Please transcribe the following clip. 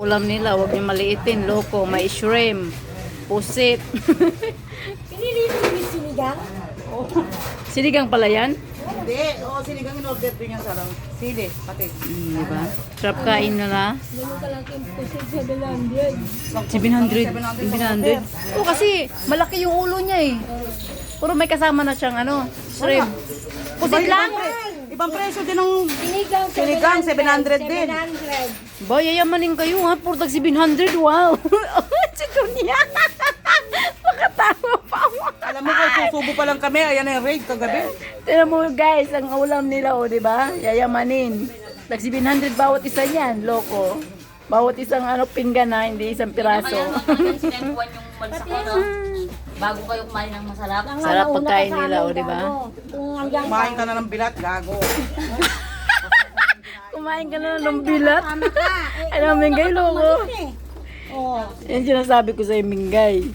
Ulam nila, huwag niyo maliitin, loko, may shrimp, pusit. Pinili mo yung sinigang? Sinigang pala yan? Hindi, sinigang in-order din yan sa lang. Sili, pati. Diba? Sarap kain nila. Ganun ka lang yung pusit sa Belandian. 700. Oo, kasi malaki yung ulo niya eh. Puro may kasama na siyang shrimp. Pusit lang. Ibang presyo din ng Sinigang, 700 din. 700. Ba, yayamanin kayo ha. Puro tag 700. Wow. Si Dunya. Makatawa pa ako. Alam mo ko, susubo pa lang kami. Ayan na yung raid kagabi. Tignan mo guys, ang ulam nila di ba? Yayamanin. Tag 700 bawat isa niyan, loko. Bawat isang pinggan na, hindi isang piraso. Kaya naman sinempuan yung malsa bago kayo kumain ng masarap. Sarap pagkain nila, di ba? Kumain ka na ng bilat, gago. Kumain ka na ng bilat. Alam mo, Mingay, loko. Oh. Yan sinasabi ko sa Mingay.